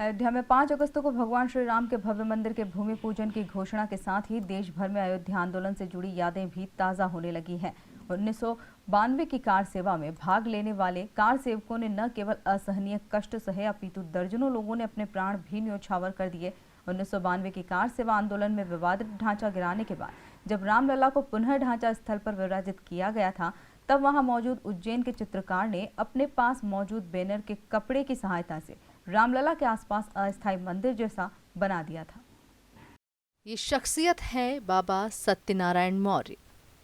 अयोध्या में 5 अगस्त को भगवान श्री राम के भव्य मंदिर के भूमि पूजन की घोषणा के साथ ही देश भर में अयोध्या आंदोलन से जुड़ी यादें भी ताज़ा होने लगी हैं। 1992 की कार सेवा में भाग लेने वाले कार सेवकों ने न केवल असहनीय कष्ट सहे अपितु दर्जनों लोगों ने अपने प्राण भी न्यौछावर कर दिए। 1992 की कार सेवा आंदोलन में विवादित ढांचा गिराने के बाद जब रामलला को पुनः ढांचा स्थल पर विराजित किया गया था, तब वहां मौजूद उज्जैन के चित्रकार ने अपने पास मौजूद बैनर के कपड़े की सहायता से रामलला के आसपास अस्थायी मंदिर जैसा बना दिया था। ये शख्सियत है बाबा सत्यनारायण मौर्य।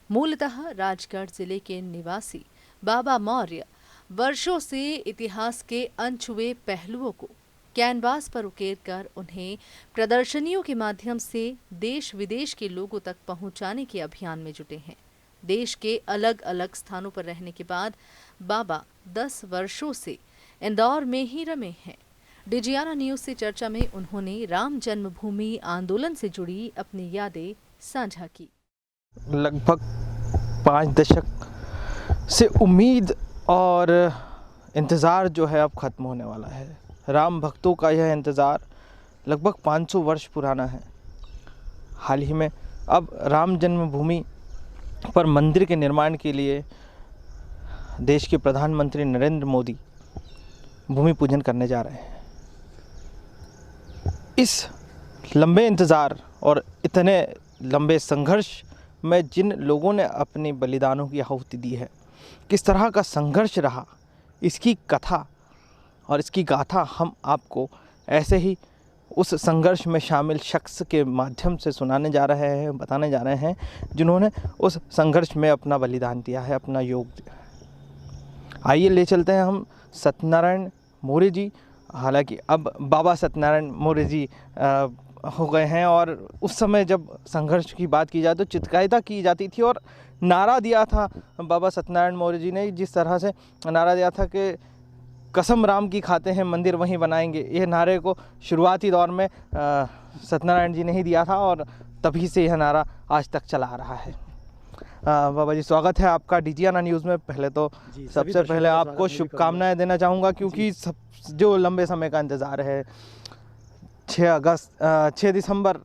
मूलतः राजगढ़ जिले के निवासी बाबा मौर्य वर्षों से इतिहास के अनछुए पहलुओं को कैनवास पर उकेरकर उन्हें प्रदर्शनियों के माध्यम से देश विदेश के लोगों तक पहुंचाने के अभियान में जुटे हैं। देश के अलग अलग स्थानों पर रहने के बाद बाबा 10 वर्षों से इंदौर में ही रमे हैं। डिजियाना न्यूज से चर्चा में उन्होंने राम जन्मभूमि आंदोलन से जुड़ी अपनी यादें साझा की। लगभग 5 दशक से उम्मीद और इंतज़ार जो है अब ख़त्म होने वाला है। राम भक्तों का यह इंतज़ार लगभग 500 वर्ष पुराना है। हाल ही में अब राम जन्मभूमि पर मंदिर के निर्माण के लिए देश के प्रधानमंत्री नरेंद्र मोदी भूमि पूजन करने जा रहे हैं। इस लंबे इंतज़ार और इतने लंबे संघर्ष में जिन लोगों ने अपनी बलिदानों की आहुति दी है, किस तरह का संघर्ष रहा, इसकी कथा और इसकी गाथा हम आपको ऐसे ही उस संघर्ष में शामिल शख्स के माध्यम से सुनाने जा रहे हैं, बताने जा रहे हैं, जिन्होंने उस संघर्ष में अपना बलिदान दिया है, अपना योग दिया है। आइए ले चलते हैं हम सत्यनारायण मौर्य जी। हालांकि अब बाबा सत्यनारायण मौर्य जी हो गए हैं, और उस समय जब संघर्ष की बात की जाए तो चित्रकारिता की जाती थी और नारा दिया था बाबा सत्यनारायण मौर्य जी ने, जिस तरह से नारा दिया था कि कसम राम की खाते हैं मंदिर वहीं बनाएंगे। यह नारे को शुरुआती दौर में सत्यनारायण जी ने ही दिया था और तभी से यह नारा आज तक चला आ रहा है। बाबा जी, स्वागत है आपका डिजियाना न्यूज़ में। पहले तो सबसे पहले आपको शुभकामनाएं देना चाहूँगा, क्योंकि सब जो लंबे समय का इंतज़ार है, 6 दिसंबर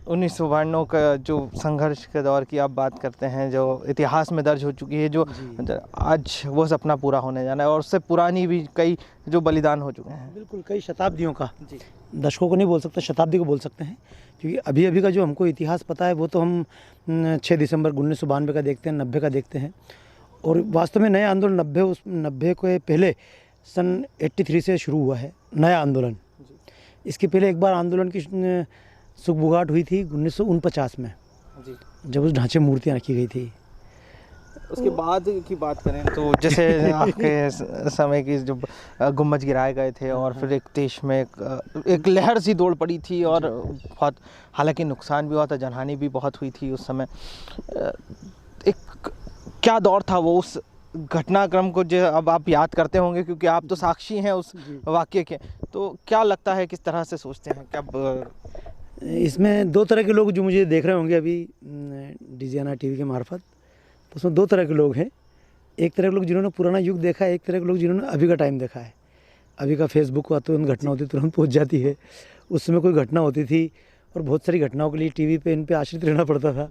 1992 का जो संघर्ष के दौर की आप बात करते हैं, जो इतिहास में दर्ज हो चुकी है, जो आज वो सपना पूरा होने जाना है, और उससे पुरानी भी कई जो बलिदान हो चुके हैं। बिल्कुल, कई शताब्दियों का, दशकों को नहीं बोल सकते, शताब्दी को बोल सकते हैं, क्योंकि अभी अभी का जो हमको इतिहास पता है वो तो हम 6 दिसंबर 1992 का देखते हैं, 90 का देखते हैं। और वास्तव में नया आंदोलन 90 के पहले सन 83 से शुरू हुआ है नया आंदोलन। इसके पहले एक बार आंदोलन की सुगबुगाहट हुई थी 1949 में, जब उस ढांचे मूर्तियाँ रखी गई थी। उसके बाद की बात करें तो जैसे आपके समय की जो गुम्बज गिराए गए थे, और फिर एक देश में एक लहर सी दौड़ पड़ी थी, और बहुत हालांकि नुकसान भी हुआ था, जनहानि भी बहुत हुई थी उस समय। एक क्या दौर था वो, उस घटनाक्रम को जो अब आप याद करते होंगे, क्योंकि आप तो साक्षी हैं उस वाक़ये के, तो क्या लगता है, किस तरह से सोचते हैं? क्या इसमें 2 तरह के लोग जो मुझे देख रहे होंगे अभी डिजियाना टीवी के मार्फत, तो उसमें 2 तरह के लोग हैं। एक तरह के लोग जिन्होंने पुराना युग देखा है, एक तरह के लोग जिन्होंने अभी का टाइम देखा है। अभी का फेसबुक को तुरंत घटना होती तुरंत पहुंच जाती है, उस समय कोई घटना होती थी और बहुत सारी घटनाओं के लिए टीवी पे इन पे आश्रित रहना पड़ता था।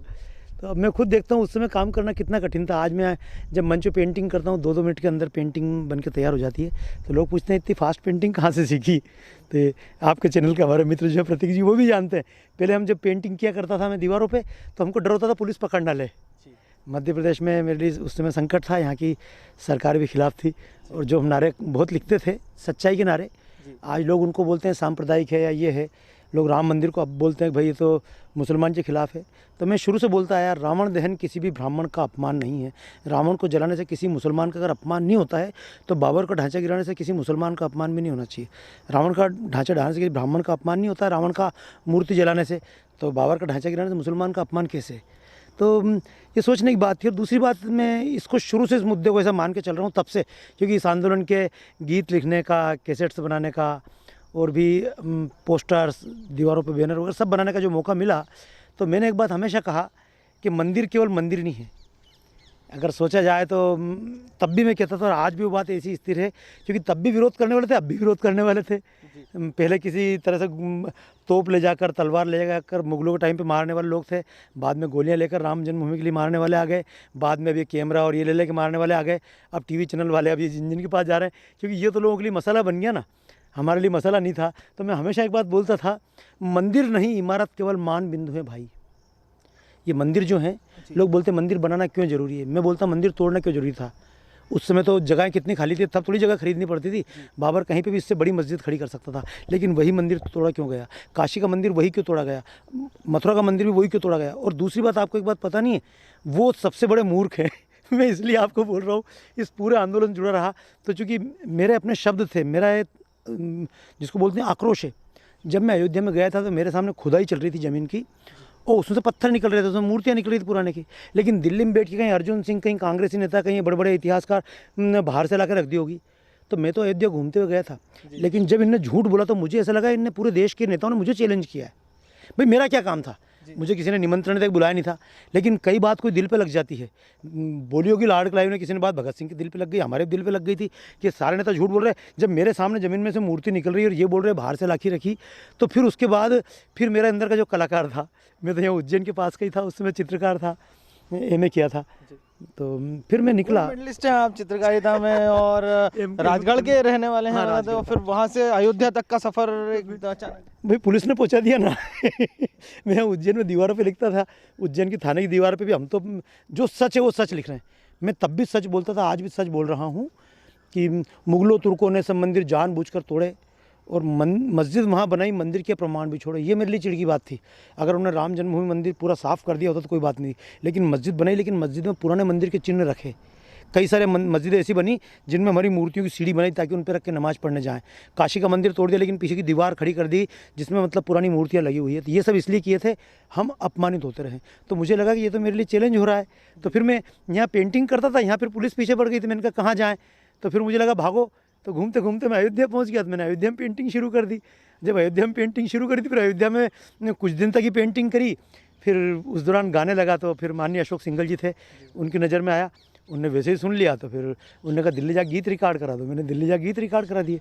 तो अब मैं खुद देखता हूँ उस समय काम करना कितना कठिन था। आज मैं जब मंच पे पेंटिंग करता हूँ, 2-2 मिनट के अंदर पेंटिंग बन के तैयार हो जाती है, तो लोग पूछते हैं इतनी फास्ट पेंटिंग कहाँ से सीखी? तो आपके चैनल के हमारे मित्र जो है प्रतीक जी, वो भी जानते हैं। पहले हम जब पेंटिंग किया करता था मैं दीवारों पे, तो हमको डर होता था पुलिस पकड़ ना ले। मध्य प्रदेश में मेरे लिए उस समय संकट था, यहाँ की सरकार भी खिलाफ थी, और जो हम नारे बहुत लिखते थे सच्चाई के नारे, आज लोग उनको बोलते हैं सांप्रदायिक है या ये है। लोग राम मंदिर को अब बोलते हैं भाई ये तो मुसलमान के खिलाफ है। तो मैं शुरू से बोलता आया, रावण दहन किसी भी ब्राह्मण का अपमान नहीं है। रावण को जलाने से किसी मुसलमान का अगर अपमान नहीं होता है, तो बाबर का ढांचा गिराने से किसी मुसलमान का अपमान भी नहीं होना चाहिए। रावण का ढांचा ढाने से किसी ब्राह्मण का अपमान नहीं होता है, रावण का मूर्ति जलाने से, तो बाबर का ढांचा गिराने से मुसलमान का अपमान कैसे? तो ये सोचने की बात थी। और दूसरी बात, मैं इसको शुरू से इस मुद्दे को ऐसा मान के चल रहा हूँ तब से, क्योंकि इस आंदोलन के गीत लिखने का, कैसेट्स बनाने का, और भी पोस्टर्स, दीवारों पे बैनर वगैरह सब बनाने का जो मौका मिला, तो मैंने एक बात हमेशा कहा कि मंदिर केवल मंदिर नहीं है, अगर सोचा जाए तो तब भी मैं कहता था और आज भी वो बात ऐसी स्थिर है, क्योंकि तब भी विरोध करने वाले थे, अब भी विरोध करने वाले थे। पहले किसी तरह से तोप ले जाकर, तलवार ले जाकर मुगलों के टाइम पे मारने वाले लोग थे, बाद में गोलियां लेकर राम जन्मभूमि के लिए मारने वाले आ गए, बाद में अभी कैमरा और ये ले लेके मारने वाले आ गए, अब टीवी चैनल वाले अभी जिन के पास जा रहे हैं, क्योंकि ये तो लोगों के लिए मसाला बन गया ना, हमारे लिए मसाला नहीं था। तो मैं हमेशा एक बात बोलता था, मंदिर नहीं इमारत केवल मान बिंदु है भाई। ये मंदिर जो है, लोग बोलते मंदिर बनाना क्यों ज़रूरी है, मैं बोलता मंदिर तोड़ना क्यों ज़रूरी था। उस समय तो जगहें कितनी खाली थी, तब थोड़ी जगह खरीदनी पड़ती थी। बाबर कहीं पे भी इससे बड़ी मस्जिद खड़ी कर सकता था, लेकिन वही मंदिर तोड़ा क्यों गया? काशी का मंदिर वही क्यों तोड़ा गया? मथुरा का मंदिर भी वही क्यों तोड़ा गया? और दूसरी बात, आपको एक बात पता नहीं है, वो सबसे बड़े मूर्ख हैं मैं इसलिए आपको बोल रहा हूँ, इस पूरे आंदोलन जुड़ा रहा तो चूँकि मेरे अपने शब्द थे, मेरा जिसको बोलते हैं आक्रोश है। जब मैं अयोध्या में गया था तो मेरे सामने खुदाई चल रही थी ज़मीन की, और उसमें से पत्थर निकल रहे थे, उसमें मूर्तियाँ निकल रही थी पुराने की। लेकिन दिल्ली में बैठ के कहीं अर्जुन सिंह, कहीं कांग्रेसी नेता, कहीं बड़े बड़े इतिहासकार बाहर से ला कर रख दी होगी। तो मैं तो अयोध्या घूमते हुए गया था, लेकिन जब इनने झूठ बोला तो मुझे ऐसा लगा इनने पूरे देश के नेताओं ने मुझे चैलेंज किया है। भाई मेरा क्या काम था, मुझे किसी ने निमंत्रण तक बुलाया नहीं था, लेकिन कई बात कोई दिल पे लग जाती है। बोली होगी लाडकलाई ने, किसी ने बात भगत सिंह के दिल पे लग गई, हमारे दिल पे लग गई थी कि सारे नेता झूठ बोल रहे हैं। जब मेरे सामने ज़मीन में से मूर्ति निकल रही है और ये बोल रहे बाहर से लाखी रखी, तो फिर उसके बाद फिर मेरे अंदर का जो कलाकार था, मैं तो यहाँ उज्जैन के पास का ही था, उस समय चित्रकार था, एमए किया था, तो फिर मैं निकला। मेडलिस्ट हैं आप चित्रकारिता में और राजगढ़ के रहने वाले हैं। हाँ, तो फिर वहाँ से अयोध्या तक का सफ़र अचानक भाई पुलिस ने पहुंचा दिया ना मैं उज्जैन में दीवारों पे लिखता था, उज्जैन की थाने की दीवार पे भी हम तो जो सच है वो सच लिख रहे हैं। मैं तब भी सच बोलता था, आज भी सच बोल रहा हूँ कि मुगलों तुर्कों ने सब मंदिर जानबूझकर तोड़े और मस्जिद वहाँ बनाई, मंदिर के प्रमाण भी छोड़े। ये मेरे लिए चिढ़ की बात थी। अगर उन्होंने राम जन्मभूमि मंदिर पूरा साफ़ कर दिया होता तो कोई बात नहीं, लेकिन मस्जिद बनाई, लेकिन मस्जिद में पुराने मंदिर के चिन्ह रखे। कई सारे मस्जिदें ऐसी बनी जिनमें हमारी मूर्तियों की सीढ़ी बनाई ताकि उन पर रख के नमाज़ पढ़ने जाएँ। काशी का मंदिर तोड़ दिया, लेकिन पीछे की दीवार खड़ी कर दी जिसमें मतलब पुरानी मूर्तियाँ लगी हुई है। तो ये सब इसलिए किए थे हम अपमानित होते रहे। तो मुझे लगा कि ये तो मेरे लिए चैलेंज हो रहा है। तो फिर मैं यहाँ पेंटिंग करता था, यहाँ फिर पुलिस पीछे पड़ गई थी। मैंने कहा कहाँ जाएँ, तो फिर मुझे लगा भागो। तो घूमते घूमते मैं अयोध्या पहुँच गया। तो मैंने अयोध्या में पेंटिंग शुरू कर दी। जब अयोध्या में पेंटिंग शुरू करी थी, फिर अयोध्या में कुछ दिन तक ही पेंटिंग करी। फिर उस दौरान गाने लगा, तो फिर माननीय अशोक सिंघल जी थे, उनकी नज़र में आया, उनने वैसे ही सुन लिया। तो फिर उन्होंने कहा दिल्ली जा गीत रिकॉर्ड करा दो। मैंने दिल्ली जा गीत रिकॉर्ड करा दिए।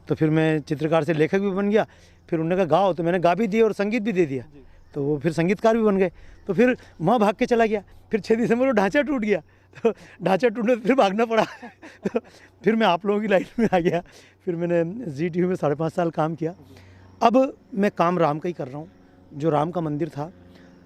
तो फिर मैं चित्रकार से लेखक भी बन गया। फिर उन्होंने कहा गाओ, तो मैंने गा भी दिए और संगीत भी दे दिया। तो वो फिर संगीतकार भी बन गए। तो फिर वहाँ भाग के चला गया। फिर 6 दिसंबर को ढांचा टूट गया, तो ढांचा टूटने फिर भागना पड़ा तो फिर मैं आप लोगों की लाइन में आ गया। फिर मैंने जी टीवी में 5.5 साल काम किया। अब मैं काम राम का ही कर रहा हूँ। जो राम का मंदिर था,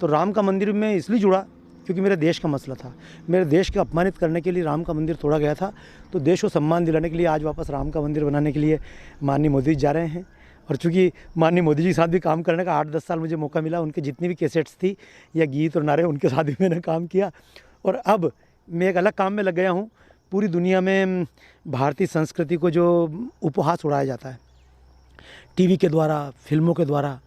तो राम का मंदिर में इसलिए जुड़ा क्योंकि मेरे देश का मसला था। मेरे देश को अपमानित करने के लिए राम का मंदिर तोड़ा गया था, तो देश को सम्मान दिलाने के लिए आज वापस राम का मंदिर बनाने के लिए माननीय मोदी जी जा रहे हैं। और चूँकि माननीय मोदी जी के साथ भी काम करने का 8-10 साल मुझे मौका मिला, उनके जितनी भी कैसेट्स थी या गीत और नारे, उनके साथ भी मैंने काम किया। और अब मैं एक अलग काम में लग गया हूँ। पूरी दुनिया में भारतीय संस्कृति को जो उपहास उड़ाया जाता है टीवी के द्वारा, फिल्मों के द्वारा।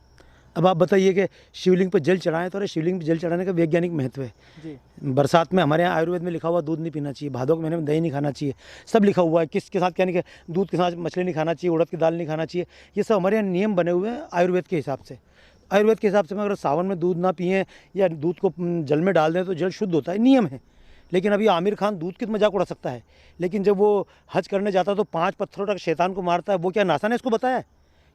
अब आप बताइए कि शिवलिंग पर जल चढ़ाएं, तो अरे शिवलिंग पर जल चढ़ाने का वैज्ञानिक महत्व है जी। बरसात में हमारे यहाँ आयुर्वेद में लिखा हुआ दूध नहीं पीना चाहिए, भादों के महीने में दही नहीं खाना चाहिए, सब लिखा हुआ है। किसके साथ क्या नहीं, दूध के साथ मछली नहीं खाना चाहिए, उड़द की दाल नहीं खाना चाहिए। ये सब हमारे यहाँ नियम बने हुए हैं आयुर्वेद के हिसाब से। आयुर्वेद के हिसाब से अगर सावन में दूध ना पिएँ या दूध को जल में डाल दें तो जल शुद्ध होता है, नियम है। लेकिन अभी आमिर खान दूध की मजाक उड़ा सकता है, लेकिन जब वो हज करने जाता है तो 5 पत्थरों तक शैतान को मारता है। वो क्या नासा ने इसको बताया है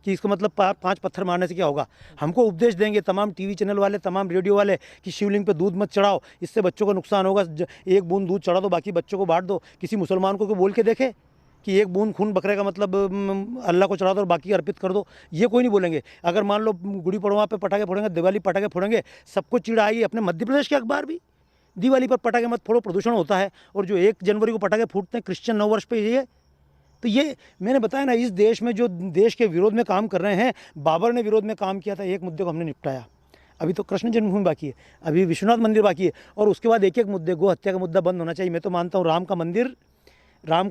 कि इसको मतलब 5 पत्थर मारने से क्या होगा? हमको उपदेश देंगे तमाम टीवी चैनल वाले, तमाम रेडियो वाले कि शिवलिंग पे दूध मत चढ़ाओ, इससे बच्चों को नुकसान होगा। 1 बूंद दूध चढ़ा दो, बाकी बच्चों को बांट दो। किसी मुसलमान को बोल के देखे कि 1 बूंद खून बकरे का मतलब अल्लाह को चढ़ा दो और बाकी अर्पित कर दो? ये कोई नहीं बोलेंगे। अगर मान लो गुड़ी पड़वा पे पटाखे फोड़ेंगे, दिवाली पटाखे फोड़ेंगे, सबको चिढ़ आएगी। अपने मध्य प्रदेश के अखबार भी दिवाली पर पटाखे मत फोड़ो, प्रदूषण होता है। और जो 1 जनवरी को पटाखे फूटते हैं क्रिश्चियन नव वर्ष पे, ये तो ये मैंने बताया ना, इस देश में जो देश के विरोध में काम कर रहे हैं, बाबर ने विरोध में काम किया था, एक मुद्दे को हमने निपटाया। अभी तो कृष्ण जन्मभूमि बाकी है, अभी विश्वनाथ मंदिर बाकी है, और उसके बाद एक मुद्दे, गो हत्या का मुद्दा बंद होना चाहिए। मैं तो मानता हूँ राम का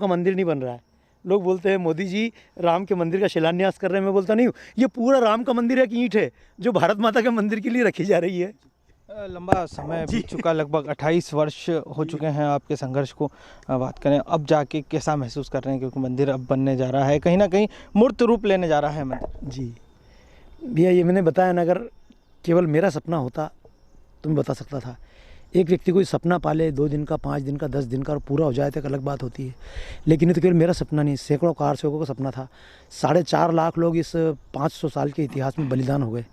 मंदिर नहीं बन रहा है। लोग बोलते हैं मोदी जी राम के मंदिर का शिलान्यास कर रहे हैं। मैं बोलता नहीं हूँ, ये पूरा राम का मंदिर एक ईंट है जो भारत माता के मंदिर के लिए रखी जा रही है। लंबा समय बीत चुका, लगभग 28 वर्ष हो चुके हैं आपके संघर्ष को बात करें। अब जाके कैसा महसूस कर रहे हैं, क्योंकि मंदिर अब बनने जा रहा है, कहीं ना कहीं मूर्त रूप लेने जा रहा है मंदिर? जी भैया, ये मैंने बताया ना, अगर केवल मेरा सपना होता तो मैं बता सकता था। एक व्यक्ति कोई सपना पाले 2 दिन का, 5 दिन का, 10 दिन का और पूरा हो जाए तो एक अलग बात होती है। लेकिन ये तो केवल मेरा सपना नहीं, सैकड़ों कार सेवकों का सपना था। 4.5 लाख लोग इस 500 साल के इतिहास में बलिदान हो गए,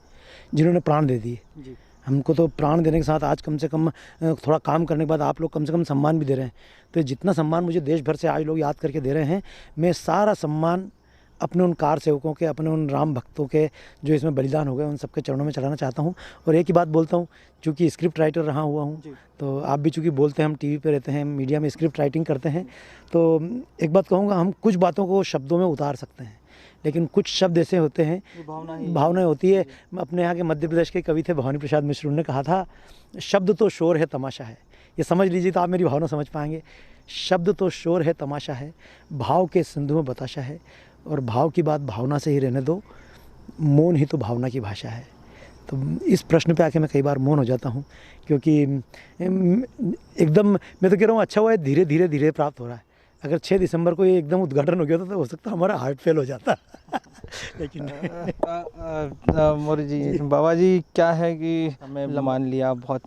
जिन्होंने प्राण दे दिए। हमको तो प्राण देने के साथ आज कम से कम थोड़ा काम करने के बाद आप लोग कम से कम सम्मान भी दे रहे हैं। तो जितना सम्मान मुझे देश भर से आज लोग याद करके दे रहे हैं, मैं सारा सम्मान अपने उन कार सेवकों के, अपने उन राम भक्तों के जो इसमें बलिदान हो गए, उन सबके चरणों में चढ़ाना चाहता हूँ। और एक ही बात बोलता हूँ, चूँकि स्क्रिप्ट राइटर रहा हुआ हूँ, तो आप भी चूँकि बोलते हैं, हम टीवी पे रहते हैं, मीडिया में स्क्रिप्ट राइटिंग करते हैं, तो एक बात कहूँगा, हम कुछ बातों को शब्दों में उतार सकते हैं, लेकिन कुछ शब्द ऐसे होते हैं, भावनाएं होती है। अपने यहाँ के मध्य प्रदेश के कवि थे भवानी प्रसाद मिश्र ने कहा था, शब्द तो शोर है तमाशा है। ये समझ लीजिए तो आप मेरी भावना समझ पाएंगे। शब्द तो शोर है तमाशा है, भाव के सिंधु में बताशा है, और भाव की बात भावना से ही रहने दो, मौन ही तो भावना की भाषा है। तो इस प्रश्न पे आके मैं कई बार मौन हो जाता हूँ, क्योंकि एकदम मैं तो कह रहा हूँ अच्छा हुआ है धीरे धीरे धीरे प्राप्त हो रहा है। अगर 6 दिसंबर को ये एकदम उद्घाटन हो गया तो हो सकता है हमारा हार्ट फेल हो जाता। लेकिन मौर्य जी, बाबा जी, क्या है कि हमें मान लिया बहुत,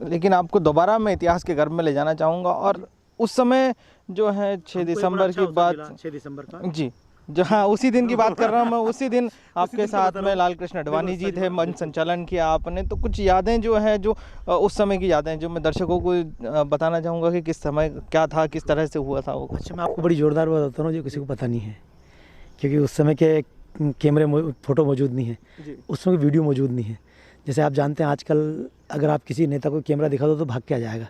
लेकिन आपको दोबारा मैं इतिहास के गर्भ में ले जाना चाहूँगा। और उस समय जो है 6 दिसंबर की बात, 6 दिसंबर का जी, जहाँ उसी दिन की बात कर रहा हूँ मैं, उसी दिन आपके साथ में लाल कृष्ण अडवाणी जी थे, मंच संचालन किया आपने। तो कुछ यादें जो है, जो उस समय की यादें जो मैं दर्शकों को बताना चाहूँगा कि किस समय क्या था, किस तरह से हुआ था वो। अच्छा, मैं आपको बड़ी ज़ोरदार बात बताता हूँ जो किसी को पता नहीं है, क्योंकि उस समय के कैमरे फ़ोटो मौजूद नहीं है, उस समय वीडियो मौजूद नहीं है। जैसे आप जानते हैं आजकल अगर आप किसी नेता को कैमरा दिखा दो तो भाग के आ जाएगा,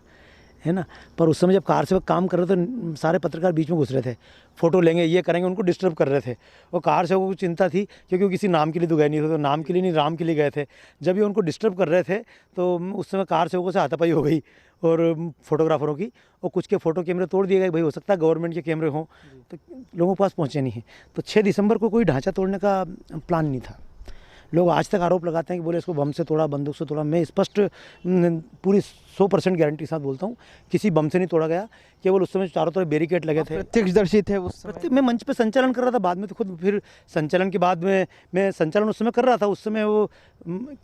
है ना। पर उस समय जब कार सेवक काम कर रहे थे, सारे पत्रकार बीच में घुस रहे थे, फ़ोटो लेंगे, ये करेंगे, उनको डिस्टर्ब कर रहे थे। और कार सेवकों को चिंता थी, क्योंकि वो किसी नाम के लिए तो गए नहीं थे, तो नाम के लिए नहीं, राम के लिए गए थे। जब ये उनको डिस्टर्ब कर रहे थे तो उस समय कार सेवकों से हाथापाई हो गई और फोटोग्राफरों की, और कुछ के फ़ोटो कैमरे तोड़ दिए गए। भाई हो सकता है गवर्नमेंट के कैमरे हों, तो लोगों के पास पहुँचे नहीं है। तो 6 दिसंबर को कोई ढांचा तोड़ने का प्लान नहीं था। लोग आज तक आरोप लगाते हैं कि बोले इसको बम से तोड़ा, बंदूक से तोड़ा। मैं स्पष्ट पूरी 100% गारंटी के साथ बोलता हूँ, किसी बम से नहीं तोड़ा गया। केवल उस समय चारों तरफ बैरिकेड लगे थे। प्रत्यक्षदर्शी थे उस समय? मैं मंच पे संचालन कर रहा था, बाद में तो खुद फिर संचालन के बाद में मैं संचालन उस समय कर रहा था। उस समय वो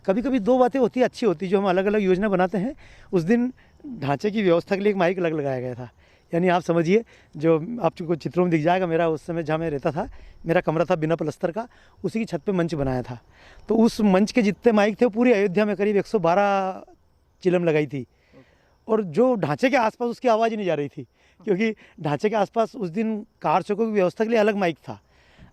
कभी कभी 2 बातें होती अच्छी होती, जो हम अलग अलग योजना बनाते हैं। उस दिन ढांचे की व्यवस्था के लिए एक माइक अलग लगाया गया था, यानी आप समझिए, जो आपको चित्रों में दिख जाएगा, मेरा उस समय जहाँ मैं रहता था, मेरा कमरा था बिना प्लस्तर का, उसी की छत पे मंच बनाया था। तो उस मंच के जितने माइक थे वो पूरी अयोध्या में करीब 112 चिलम लगाई थी, और जो ढांचे के आसपास उसकी आवाज़ ही नहीं जा रही थी, क्योंकि ढांचे के आसपास उस दिन कार सेवकों की व्यवस्था के लिए अलग माइक था।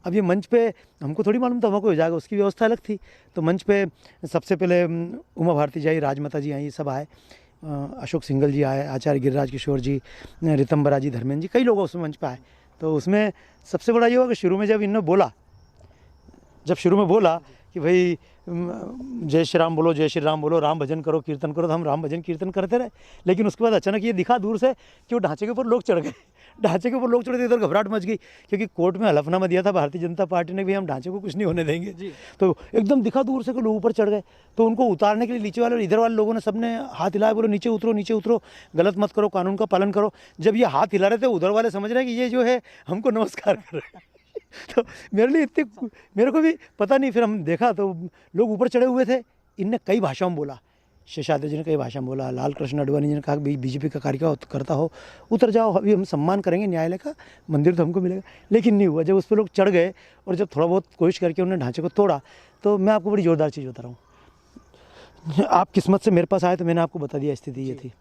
अब ये मंच पे हमको थोड़ी मालूम था वहाँ को हो जाएगा, उसकी व्यवस्था अलग थी। तो मंच पे सबसे पहले उमा भारती जी आई, राजमाता जी आई, ये सब आए, अशोक सिंघल जी आए, आचार्य गिरिराज किशोर जी, रितंबरा जी, धर्मेंद्र जी, कई लोग उस मंच पे आए। तो उसमें सबसे बड़ा ये हुआ कि शुरू में जब इन्होंने बोला, कि भाई जय श्री राम बोलो, जय श्री राम बोलो, राम भजन करो, कीर्तन करो, तो हम राम भजन कीर्तन करते रहे। लेकिन उसके बाद अचानक ये दिखा दूर से कि वो ढांचे के ऊपर लोग चढ़ गए। ढांचे के ऊपर लोग चढ़े, इधर घबराहट मच गई, क्योंकि कोर्ट में हलफनामा दिया था भारतीय जनता पार्टी ने भी, हम ढांचे को कुछ नहीं होने देंगे। तो एकदम दिखा दूर से कि लोग ऊपर चढ़ गए। तो उनको उतारने के लिए नीचे वाले और इधर वाले लोगों ने सबने हाथ हिलाया, बोलो नीचे उतरो, नीचे उतरो, गलत मत करो, कानून का पालन करो। जब ये हाथ हिला रहे थे, उधर वाले समझ रहे हैं कि ये जो है हमको नमस्कार कर रहे हैं। तो मेरे को भी पता नहीं, फिर हम देखा तो लोग ऊपर चढ़े हुए थे। इनने कई भाषाओं में बोला, शेषाद्रि जी ने कई भाषा में बोला, लाल कृष्ण अडवाणी जी ने कहा बीजेपी का कार्यकर्ता हो, उतर जाओ, अभी हम सम्मान करेंगे न्यायालय का, मंदिर तो हमको मिलेगा। लेकिन नहीं हुआ। जब उस पर लोग चढ़ गए और जब थोड़ा बहुत कोशिश करके उन्होंने ढांचे को तोड़ा, तो मैं आपको बड़ी ज़ोरदार चीज़ बता रहा हूँ। आप किस्मत से मेरे पास आए तो मैंने आपको बता दिया स्थिति ये थी।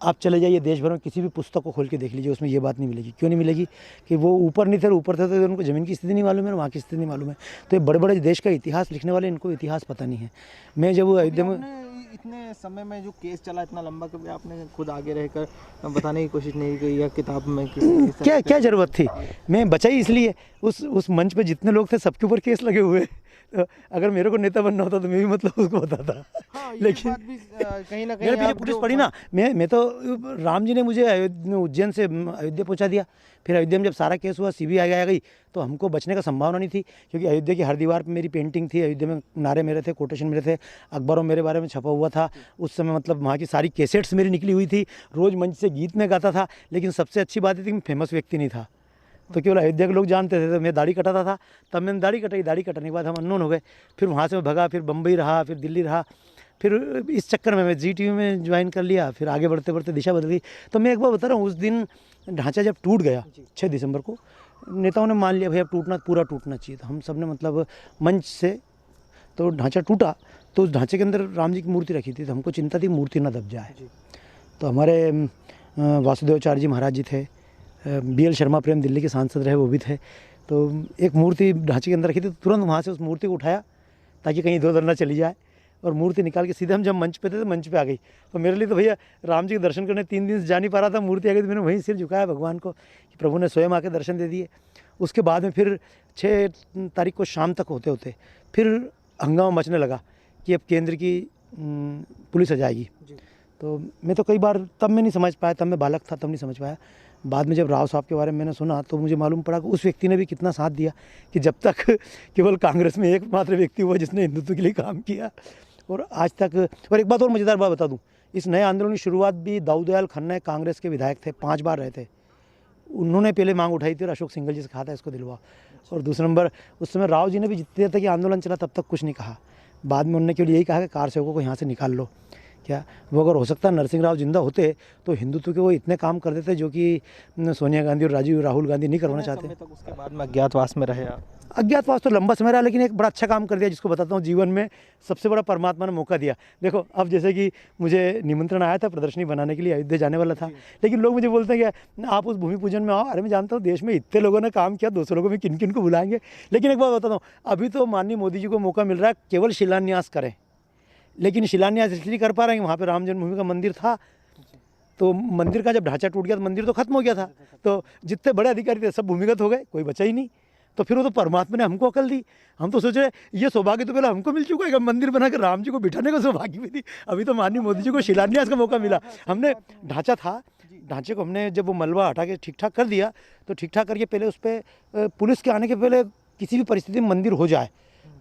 आप चले जाइए देश भर में किसी भी पुस्तक को खोल के देख लीजिए, उसमें ये बात नहीं मिलेगी। क्यों नहीं मिलेगी? कि वो ऊपर नहीं थे, ऊपर थे तो उनको ज़मीन की स्थिति नहीं मालूम है, वहाँ की स्थिति नहीं मालूम है। तो ये बड़े बड़े देश का इतिहास लिखने वाले, इनको इतिहास पता नहीं है। मैं जब अयोध्या में इतने समय में जो केस चला इतना लंबा, कभी आपने खुद आगे रहकर बताने की कोशिश नहीं की या किताब में क्या ज़रूरत थी? मैं बचा ही इसलिए, उस मंच पे जितने लोग थे सबके ऊपर केस लगे हुए। तो अगर मेरे को नेता बनना होता तो मैं भी मतलब उसको बताता। लेकिन कहीं ना मेरे पीछे पुलिस पड़ी ना। मैं तो, राम जी ने मुझे उज्जैन से अयोध्या पहुंचा दिया। फिर अयोध्या में जब सारा केस हुआ, CBI आ गई, तो हमको बचने का संभावना नहीं थी, क्योंकि अयोध्या की हर दीवार पे मेरी पेंटिंग थी। अयोध्या में नारे मेरे थे, कोटेशन मेरे थे, अखबारों मेरे बारे में छपा हुआ था। उस समय मतलब वहाँ की सारी कैसेट्स मेरी निकली हुई थी, रोज़ मंच से गीत में गाता था। लेकिन सबसे अच्छी बात थी कि मैं फेमस व्यक्ति नहीं था, तो केवल अयोध्या के लोग जानते थे। तो मैं दाढ़ी कटाता था, तब मैंने दाढ़ी कटाई। दाढ़ी कटाने के बाद हम अननोन हो गए। फिर वहाँ से मैं भगा, फिर बम्बई रहा, फिर दिल्ली रहा। फिर इस चक्कर में मैं जी टीवी में ज्वाइन कर लिया, फिर आगे बढ़ते बढ़ते दिशा बदल गई। तो मैं एक बार बता रहा हूँ, उस दिन ढांचा जब टूट गया 6 दिसंबर को, नेताओं ने मान लिया भाई अब पूरा टूटना चाहिए। तो हम सब ने मतलब मंच से तो ढांचा टूटा, तो उस ढांचे के अंदर राम जी की मूर्ति रखी थी, तो हमको चिंता थी मूर्ति ना दब जाए। तो हमारे वासुदेवाचार्य जी महाराज जी थे, BL शर्मा प्रेम दिल्ली के सांसद रहे, वो भी थे। तो एक मूर्ति ढांचे के अंदर रखी थी, तो तुरंत वहाँ से उस मूर्ति को उठाया ताकि कहीं इधर उधर ना चली जाए, और मूर्ति निकाल के सीधे हम जब मंच पे थे तो मंच पे आ गई। तो मेरे लिए तो भैया राम जी के दर्शन करने 3 दिन से जा नहीं पा रहा था, मूर्ति आ गई तो मैंने वहीं सिर झुकाया भगवान को कि प्रभु ने स्वयं आके दर्शन दे दिए। उसके बाद में फिर 6 तारीख को शाम तक होते होते फिर हंगामा मचने लगा कि अब केंद्र की पुलिस आ जाएगी। तो मैं तो कई बार तब मैं नहीं समझ पाया, तब मैं बालक था, तब नहीं समझ पाया। बाद में जब राव साहब के बारे में मैंने सुना तो मुझे मालूम पड़ा कि उस व्यक्ति ने भी कितना साथ दिया, कि जब तक केवल कांग्रेस में एकमात्र व्यक्ति हुआ जिसने हिंदुत्व के लिए काम किया, और आज तक। और एक बात और मज़ेदार बात बता दूं, इस नए आंदोलन की शुरुआत भी दाऊद दयाल खन्ना कांग्रेस के विधायक थे, 5 बार रहे थे। उन्होंने पहले मांग उठाई थी और अशोक सिंघल जी से कहा था इसको दिलवा। और दूसरा नंबर, उस समय राव जी ने भी जितनी देर तक ये आंदोलन चला तब तक कुछ नहीं कहा। बाद में उन्होंने केवल यही कहा कि कार सेवकों को यहाँ से निकाल लो। क्या वो अगर हो सकता नरसिंह राव जिंदा होते तो हिंदुत्व के वो इतने काम कर देते जो कि सोनिया गांधी और राहुल गांधी नहीं करवाना चाहते। तक उसके बाद में अज्ञातवास में रहे आप? अज्ञातवास तो लंबा समय रहा, लेकिन एक बड़ा अच्छा काम कर दिया, जिसको बताता हूँ जीवन में सबसे बड़ा परमात्मा ने मौका दिया। देखो अब जैसे कि मुझे निमंत्रण आया था प्रदर्शनी बनाने के लिए, अयोध्या जाने वाला था, लेकिन लोग मुझे बोलते हैं कि आप उस भूमि पूजन में आओ। अरे मैं जानता हूँ देश में इतने लोगों ने काम किया, 200 लोगों में किन किन को बुलाएंगे। लेकिन एक बात बताता हूँ, अभी तो माननीय मोदी जी को मौका मिल रहा है केवल शिलान्यास करें, लेकिन शिलान्यास इसलिए कर पा रहे हैं वहाँ पे राम जन्मभूमि का मंदिर था, तो मंदिर का जब ढांचा टूट गया तो मंदिर तो खत्म हो गया था, तो जितने बड़े अधिकारी थे सब भूमिगत हो गए, कोई बचा ही नहीं। तो फिर वो तो परमात्मा ने हमको अकल दी। हम तो सोचे ये सौभाग्य तो पहले हमको मिल चुका है कि मंदिर बनाकर राम जी को बिठाने का सौभाग्य भी दी, अभी तो माननीय मोदी जी को शिलान्यास का मौका मिला। हमने ढांचा था, ढांचे को हमने जब वो मलबा हटा के ठीक ठाक कर दिया, तो ठीक ठाक करके पहले उस पर पुलिस के आने के पहले किसी भी परिस्थिति में मंदिर हो जाए,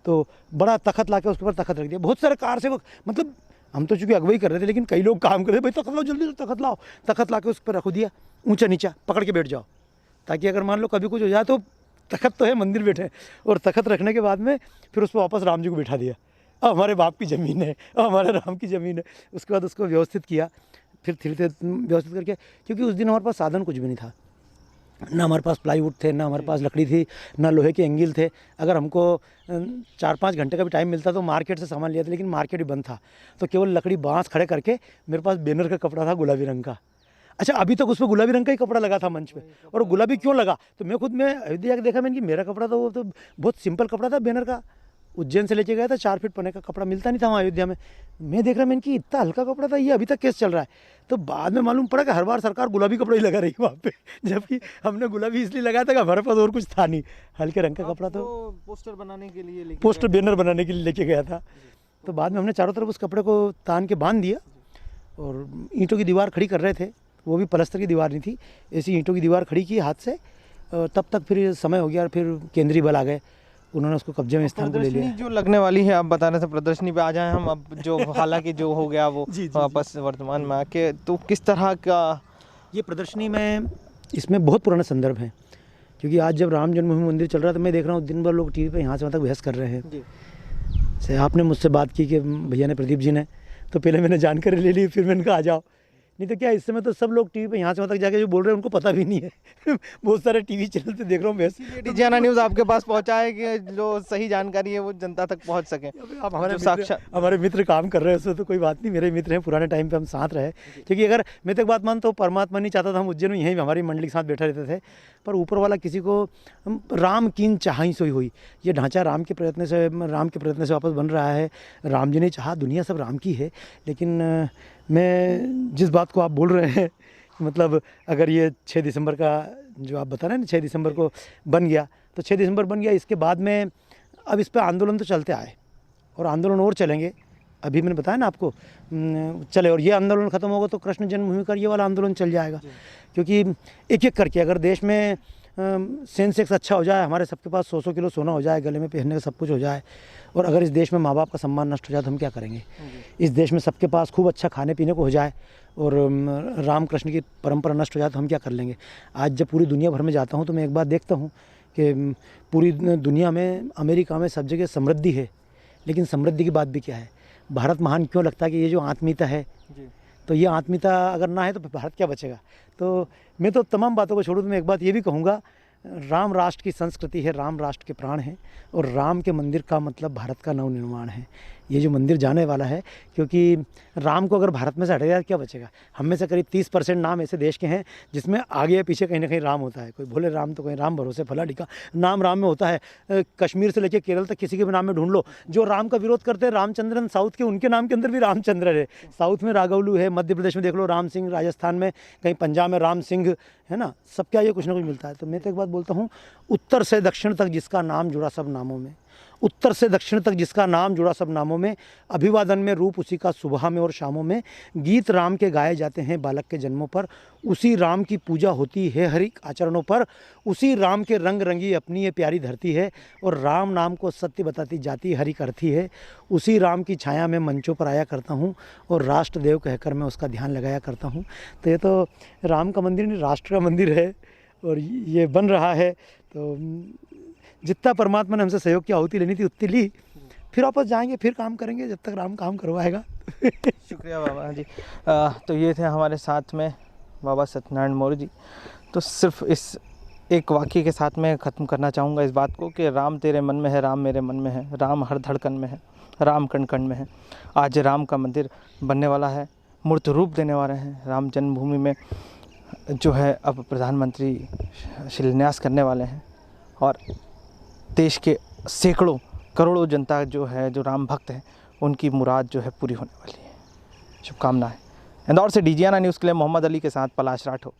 तो बड़ा तखत ला के उसके ऊपर तखत रख दिया। बहुत सारे कार से वो, मतलब हम तो चूँकि अगुवाई कर रहे थे, लेकिन कई लोग काम कर रहे थे, भाई तखत लाओ जल्दी से, तखत लाओ। तखत ला के उस पर रख दिया, ऊंचा नीचा पकड़ के बैठ जाओ, ताकि अगर मान लो कभी कुछ हो जाए तो तखत तो है, मंदिर बैठे। और तखत रखने के बाद में फिर उस पर वापस राम जी को बिठा दिया। अब हमारे बाप की ज़मीन है, अब हमारे राम की ज़मीन है। उसके बाद उसको व्यवस्थित किया, फिर धीरे धीरे व्यवस्थित करके, क्योंकि उस दिन हमारे पास साधन कुछ भी नहीं था, ना हमारे पास प्लाईवुड थे, ना हमारे पास लकड़ी थी, ना लोहे के एंगिल थे। अगर हमको 4-5 घंटे का भी टाइम मिलता तो मार्केट से सामान लिया था, लेकिन मार्केट भी बंद था, तो केवल लकड़ी बांस खड़े करके मेरे पास बैनर का कपड़ा था गुलाबी रंग का। अच्छा, अभी तक उस पर गुलाबी रंग का ही कपड़ा लगा था मंच पे, और गुलाबी क्यों लगा तो मैं अयोध्या देखा मैंने कि मेरा कपड़ा तो वो तो बहुत सिंपल कपड़ा था बैनर का, उज्जैन से लेके गया था, 4 फीट पन्ने का कपड़ा मिलता नहीं था वहाँ अयोध्या में। मैं देख रहा मैंने कि इतना हल्का कपड़ा था, ये अभी तक केस चल रहा है। तो बाद में मालूम पड़ा कि हर बार सरकार गुलाबी कपड़ा ही लगा रही वहाँ पे, जबकि हमने गुलाबी इसलिए लगाया था कि हमारे पास और कुछ था नहीं, हल्के रंग का कपड़ा। तो पोस्टर बनाने के लिए, पोस्टर बैनर बनाने के लिए लेके गया था। तो बाद में हमने चारों तरफ उस कपड़े को तान के बांध दिया, और ईंटों की दीवार खड़ी कर रहे थे, वो भी पलस्तर की दीवार नहीं थी, ऐसी ईंटों की दीवार खड़ी की हाथ से। तब तक फिर समय हो गया, और फिर केंद्रीय बल आ गए, उन्होंने उसको कब्जे में स्थान को ले लिया। जो लगने वाली है, आप बता रहे थे प्रदर्शनी पे आ जाएं हम अब, जो हालांकि जो हो गया वो वापस वर्तमान में आके, तो किस तरह का ये प्रदर्शनी में, इसमें बहुत पुराना संदर्भ है, क्योंकि आज जब राम जन्मभूमि मंदिर चल रहा था, मैं देख रहा हूँ दिन भर लोग टीवी पे यहाँ से वहाँ तक बहस कर रहे हैं। से आपने मुझसे बात की कि भैया ने, प्रदीप जी ने, तो पहले मैंने जानकारी ले ली, फिर मैंने कहा आ जाओ। नहीं तो क्या, इस समय तो सब लोग टीवी पे यहाँ से वहाँ तक जाके जो बोल रहे हैं उनको पता भी नहीं है। बहुत सारे टीवी चैनल पे देख रहा हूँ बहस। डिजियाना न्यूज़ आपके पास पहुँचा है कि जो सही जानकारी है वो जनता तक पहुँच सके। अब हमारे मित्र काम कर रहे हैं, उसमें तो कोई बात नहीं, मेरे मित्र हैं, पुराने टाइम पे हम साथ रहे। क्योंकि अगर मैं तो एक बात मानता हूँ, परमात्मा नहीं चाहता था हम उज्जैन में यहीं हमारी मंडली के साथ बैठे रहते थे, पर ऊपर वाला किसी को राम कीन चाही सोई हुई। ये ढांचा राम के प्रयत्न से वापस बन रहा है। राम जी ने चाहा, दुनिया सब राम की है। लेकिन मैं जिस बात को आप बोल रहे हैं, मतलब अगर ये 6 दिसंबर का जो आप बता रहे हैं ना, 6 दिसंबर को बन गया, तो 6 दिसंबर बन गया, इसके बाद में अब इस पर आंदोलन तो चलते आए, और आंदोलन और चलेंगे। अभी मैंने बताया ना आपको, चले, और ये आंदोलन ख़त्म होगा तो कृष्ण जन्मभूमि का ये वाला आंदोलन चल जाएगा। क्योंकि एक एक करके अगर देश में सेंसेक्स अच्छा हो जाए, हमारे सबके पास 100-100 किलो सोना हो जाए, गले में पहनने का सब कुछ हो जाए, और अगर इस देश में माँ बाप का सम्मान नष्ट हो जाए तो हम क्या करेंगे? इस देश में सबके पास खूब अच्छा खाने पीने को हो जाए, और राम कृष्ण की परंपरा नष्ट हो जाए तो हम क्या कर लेंगे? आज जब पूरी दुनिया भर में जाता हूँ तो मैं एक बात देखता हूँ कि पूरी दुनिया में, अमेरिका में सब जगह समृद्धि है, लेकिन समृद्धि की बात भी क्या है? भारत महान क्यों लगता है कि ये जो आत्मीयता है, जी तो ये आत्मीयता अगर ना है तो भारत क्या बचेगा। तो मैं तो तमाम बातों को छोड़ूं तो मैं एक बात ये भी कहूँगा, राम राष्ट्र की संस्कृति है, राम राष्ट्र के प्राण हैं, और राम के मंदिर का मतलब भारत का नवनिर्माण है। ये जो मंदिर जाने वाला है, क्योंकि राम को अगर भारत में से हटेगा क्या बचेगा। हम में से करीब 30% नाम ऐसे देश के हैं जिसमें आगे या पीछे कहीं ना कहीं राम होता है। कोई भोले राम तो कहीं राम भरोसे फला ढिका, नाम राम में होता है। कश्मीर से लेकर केरल तक किसी के भी नाम में ढूंढ लो, जो राम का विरोध करते हैं रामचंद्रन साउथ के, उनके नाम के अंदर भी रामचंद्र है। साउथ में राघवलू है, मध्य प्रदेश में देख लो राम सिंह, राजस्थान में कहीं पंजाब में राम सिंह है ना। सबका ये कुछ ना कुछ मिलता है। तो मैं तो एक बात बोलता हूँ, उत्तर से दक्षिण तक जिसका नाम जुड़ा सब नामों में, उत्तर से दक्षिण तक जिसका नाम जुड़ा सब नामों में, अभिवादन में रूप उसी का सुबह में और शामों में, गीत राम के गाए जाते हैं बालक के जन्मों पर, उसी राम की पूजा होती है हर एक आचरणों पर, उसी राम के रंग रंगी अपनी ये प्यारी धरती है, और राम नाम को सत्य बताती जाती हर एक अर्थी है। उसी राम की छाया में मंचों पर आया करता हूँ और राष्ट्रदेव कहकर मैं उसका ध्यान लगाया करता हूँ। तो ये तो राम का मंदिर नहीं, राष्ट्र का मंदिर है, और ये बन रहा है। तो जितना परमात्मा ने हमसे सहयोग की आहुति लेनी थी उतनी ली, फिर वापस जाएंगे, फिर काम करेंगे जब तक राम काम करवाएगा। शुक्रिया बाबा जी। तो ये थे हमारे साथ में बाबा सत्यनारायण मौर्य जी। तो सिर्फ इस एक वाक्य के साथ में ख़त्म करना चाहूँगा इस बात को कि राम तेरे मन में है, राम मेरे मन में है, राम हर धड़कन में है, राम कण कण में है। आज राम का मंदिर बनने वाला है, मूर्त रूप देने वाले हैं। राम जन्मभूमि में जो है अब प्रधानमंत्री शिलान्यास करने वाले हैं, और देश के सैकड़ों करोड़ों जनता जो है, जो राम भक्त हैं, उनकी मुराद जो है पूरी होने वाली है। शुभकामनाएं। इंदौर से डीजीआना न्यूज़ के लिए मोहम्मद अली के साथ पलाश राठौर।